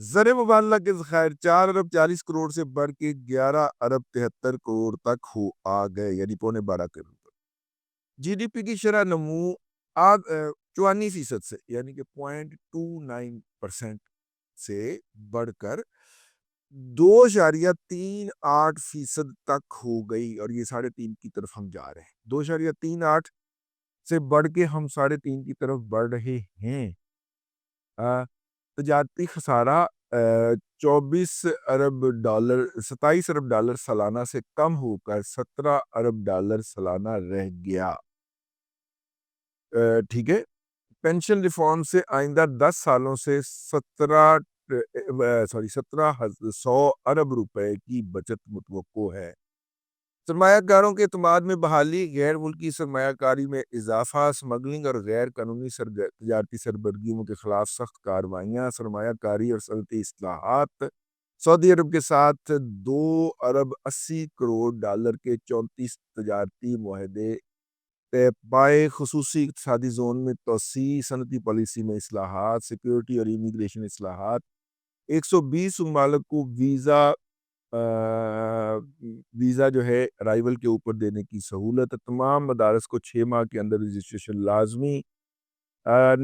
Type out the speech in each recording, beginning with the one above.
زر مبادلہ کے ذخائر 4 ارب 40 کروڑ سے بڑھ کے 11 ارب 73 کروڑ تک آ گئے، یعنی 12.25 کروڑ۔ جی ڈی پی کی شرح نمو 54% سے یعنی کہ 0.29% سے بڑھ کر 2.38% تک ہو گئی، اور یہ 3.5 کی طرف ہم جا رہے ہیں۔ 2.38 سے بڑھ کے ہم 3.5 کی طرف بڑھ رہے ہیں۔ تجارتی خسارہ 27 ارب ڈالر سالانہ سے کم ہو کر 17 ارب ڈالر سالانہ رہ گیا۔ ٹھیک ہے، پینشن ریفارم سے آئندہ 10 سالوں سے 1700 ارب روپے کی بچت متوقع ہے۔ سرمایہ کاروں کے اعتماد میں بحالی، غیر ملکی سرمایہ کاری میں اضافہ، سمگلنگ اور غیر قانونی تجارتی سرگرمیوں کے خلاف سخت کارروائیاں، سرمایہ کاری اور صنعتی اصلاحات۔ سعودی عرب کے ساتھ 2 ارب 80 کروڑ ڈالر کے 34 تجارتی معاہدے طے پائے۔ خصوصی اقتصادی زون میں توسیع، صنعتی پالیسی میں اصلاحات، سیکیورٹی اور امیگریشن اصلاحات۔ 120 ممالک کو ویزا جو ہے ارائیول کے اوپر دینے کی سہولت۔ تمام مدارس کو 6 ماہ کے اندر رجسٹریشن لازمی۔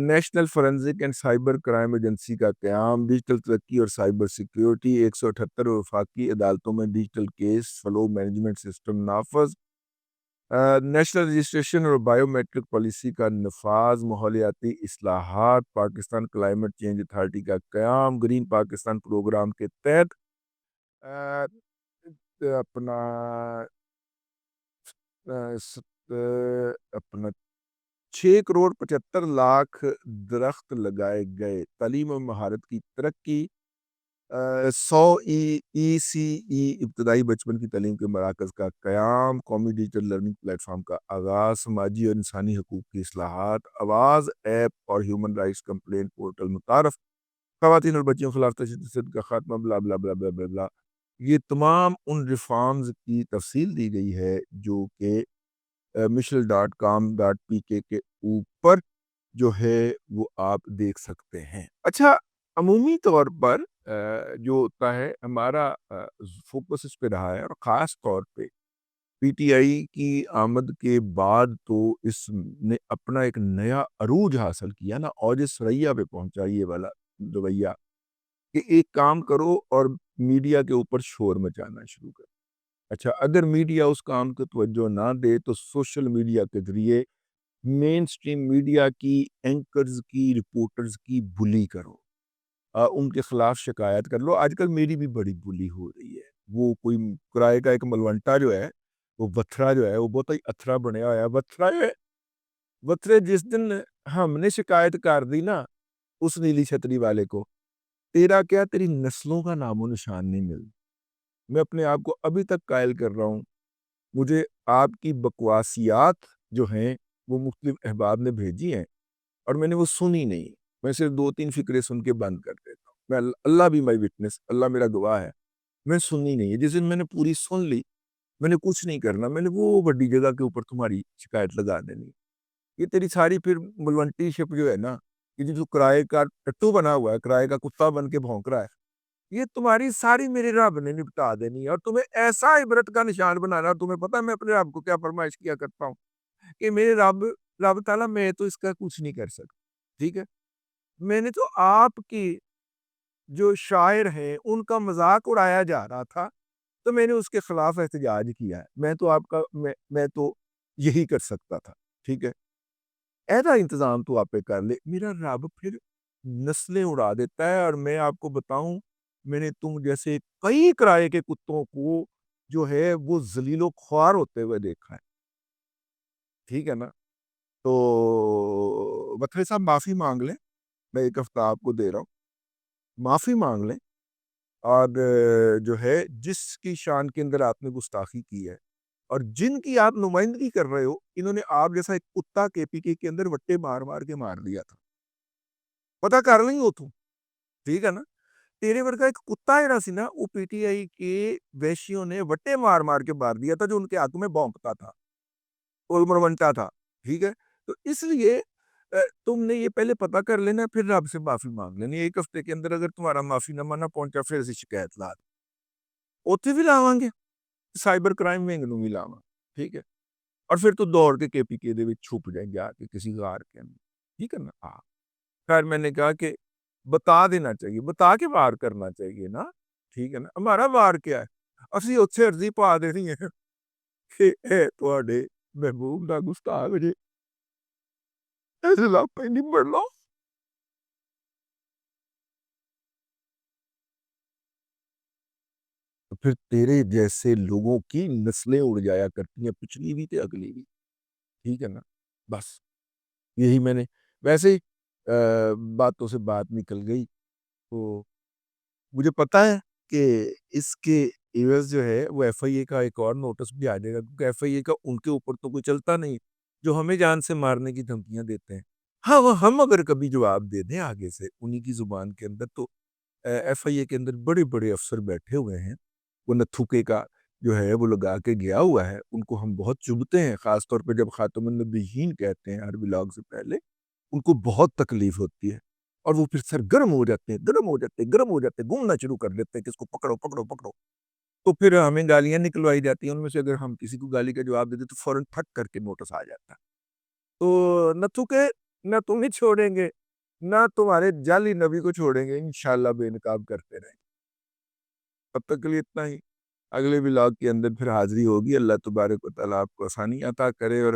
National forensic and cyber crime agency کا قیام۔ ڈیجیٹل ترقی اور سائبر سیکیورٹی۔ 178 وفاقی عدالتوں میں digital case flu management system نافذ۔ نیشنل رجسٹریشن اور بائیو میٹرک پالیسی کا نفاذ۔ ماحولیاتی اصلاحات۔ پاکستان کلائمیٹ چینج اتھارٹی کا قیام۔ گرین پاکستان پروگرام کے تحت اپنا 6 کروڑ 75 لاکھ درخت لگائے گئے۔ تعلیم و مہارت کی ترقی۔ 100 ECE ابتدائی بچپن کی تعلیم کے مراکز کا قیام۔ قومی ڈیجیٹل لرننگ پلیٹ فارم کا آغاز۔ سماجی اور انسانی حقوق کی اصلاحات۔ آواز ایپ اور ہیومن رائٹس کمپلین پورٹل متعارف۔ خواتین اور بچیوں کے خلاف تشدد کا خاتمہ، بلا بلا بلا بلا بلا بلا۔ یہ تمام ان ریفارمز کی تفصیل دی گئی ہے جو کہ mishal.com.pk کے اوپر جو ہے وہ آپ دیکھ سکتے ہیں۔ اچھا، عمومی طور پر جو ہوتا ہے ہمارا فوکس اس پہ رہا ہے، اور خاص طور پہ پی ٹی آئی کی آمد کے بعد تو اس نے اپنا ایک نیا عروج حاصل کیا نا، اوج ثریا پہ پہنچا یہ والا رویہ کہ ایک کام کرو اور میڈیا کے اوپر شور مچانا شروع کر۔ اچھا، اگر میڈیا اس کام کو توجہ نہ دے تو سوشل میڈیا کے ذریعے مین سٹریم میڈیا کی اینکرز کی، رپورٹرز کی بلی کرو، ان کے خلاف شکایت کر لو۔ آج کل میری بھی بڑی بلی ہو رہی ہے۔ وہ کوئی کرائے کا ایک ملونٹا جو ہے، وہ وتھرا جو ہے، وہ بہت ہی اتھرا بنیا ہوا ہے۔ وتھرا جو ہے، وتھرے جس دن ہم نے شکایت کر دی نا اس نیلی چھتری والے کو، تیرا کیا، تیری نسلوں کا نام و نشان نہیں مل۔ میں اپنے آپ کو ابھی تک قائل کر رہا ہوں، مجھے آپ کی بکواسیات جو ہیں وہ مختلف احباب نے بھیجی ہیں اور میں نے وہ سنی نہیں۔ میں صرف 2-3 فکرے سن کے بند کر دیتا ہوں۔ میں اللہ بھی مائی وٹنس، اللہ میرا گواہ ہے، میں سنی نہیں ہے۔ جس دن میں نے پوری سن لی، میں نے کچھ نہیں کرنا، میں نے وہ بڑی جگہ کے اوپر تمہاری شکایت لگا دینی۔ یہ تیری ساری پھر ملونٹی شپ جو ہے نا، یہ جو کرائے کا ٹٹو بنا ہوا ہے، کرائے کا کتا بن کے بھونک رہا ہے، یہ تمہاری ساری میرے رب نے نپٹا دینی ہے، اور تمہیں ایسا عبرت کا نشان بنانا۔ تمہیں پتہ ہے میں اپنے رب کو کیا فرمائش کیا کرتا ہوں کہ میرے رب تعالیٰ، میں تو اس کا کچھ نہیں کر سکتا، ٹھیک ہے؟ میں نے تو آپ کی جو شاعر ہیں ان کا مذاق اڑایا جا رہا تھا تو میں نے اس کے خلاف احتجاج کیا ہے۔ میں تو آپ کا میں تو یہی کر سکتا تھا، ٹھیک ہے؟ ایسا انتظام تو آپ پہ کر لے، میرا رب پھر نسلیں اڑا دیتا ہے۔ اور میں آپ کو بتاؤں، میں نے تم جیسے کئی کرائے کے کتوں کو جو ہے وہ ذلیل و خوار ہوتے ہوئے دیکھا ہے، ٹھیک ہے نا؟ تو بطری صاحب معافی مانگ لیں، میں ایک ہفتہ آپ کو دے رہا ہوں، معافی مانگ لیں، اور جو ہے جس کی شان کے اندر آپ نے گستاخی کی ہے اور جن کی آپ نمائندگی کر رہے ہو، انہوں نے آپ جیسا ایک کتا کے پی کے اندر وٹے مار مار کے مار دیا تھا، پتہ کر لیں ہو تم، ٹھیک ہے نا؟ تیرے ورگا ایک کتا جڑا سی نا، وہ پی ٹی آئی کے ویشیوں نے وٹے مار مار کے مار دیا تھا، جو ان کے ہاتھ میں بھونکتا تھا، اور مرونٹا تھا، ٹھیک ہے؟ تو اس لیے تم نے یہ پہلے پتہ کر لینا پھر رب سے معافی مانگ لینی. ایک ہفتے کے اندر اگر تمہارا معافی نامہ نہ پہنچا پھر اسی شکایت لا اوتھے بھی لاواں گے سائبر کرائم ونگ نو بھی لاواں. ٹھیک ہے, اور پھر تو دوڑ کے KPK دے وچ چھپ جائیں گے آ کے کسی غار کے اندر. ٹھیک ہے نا. ہاں خیر میں نے کہا کہ بتا دینا چاہیے, بتا کے وار کرنا چاہیے نا. ٹھیک ہے نا. ہمارا وار کیا ہے, اسی اتھے عرضی پا دینی ہے کہ اے تواڈے محبوب دا گستاخ جی ایسے لاپے نہیں پڑھ لو. پھر تیرے جیسے لوگوں کی نسلیں اڑ جایا کرتی ہیں, پچھلی بھی تے اگلی بھی. ٹھیک ہے نا. بس یہی میں نے ویسے ہی باتوں سے بات نکل گئی تو مجھے پتا ہے کہ اس کے عوض جو ہے وہ FIA کا ایک اور نوٹس بھی آ جائے گا, کیونکہ FIA کا ان کے اوپر تو کوئی چلتا نہیں جو ہمیں جان سے مارنے کی دھمکیاں دیتے ہیں. ہاں وہ ہم اگر کبھی جواب دے دیں آگے سے انہی کی زبان کے اندر تو FIA کے اندر بڑے بڑے افسر بیٹھے ہوئے ہیں, وہ نتھوکے کا جو ہے وہ لگا کے گیا ہوا ہے, ان کو ہم بہت چبھتے ہیں, خاص طور پہ جب خاتم النبیین کہتے ہیں ہر ولاگ سے پہلے, ان کو بہت تکلیف ہوتی ہے اور وہ پھر سر گرم ہو جاتے ہیں, گرم ہو جاتے ہیں, گھومنا شروع کر دیتے ہیں کہ اس کو پکڑو پکڑو پکڑو. تو پھر ہمیں گالیاں نکلوائی جاتی ہیں, ان میں سے اگر ہم کسی کو گالی کا جواب دیتے تو فوراً پھٹ کر کے نوٹس آ جاتا. تو نتھوکے نہ تم ہی چھوڑیں گے نہ تمہارے جعلی نبی کو چھوڑیں گے, انشاءاللہ بے نقاب کرتے رہیں. اب تک کے لیے اتنا ہی. اگلے ولاگ کے اندر پھر حاضری ہوگی. اللہ تبارک و تعالیٰ آپ کو آسانی عطا کرے اور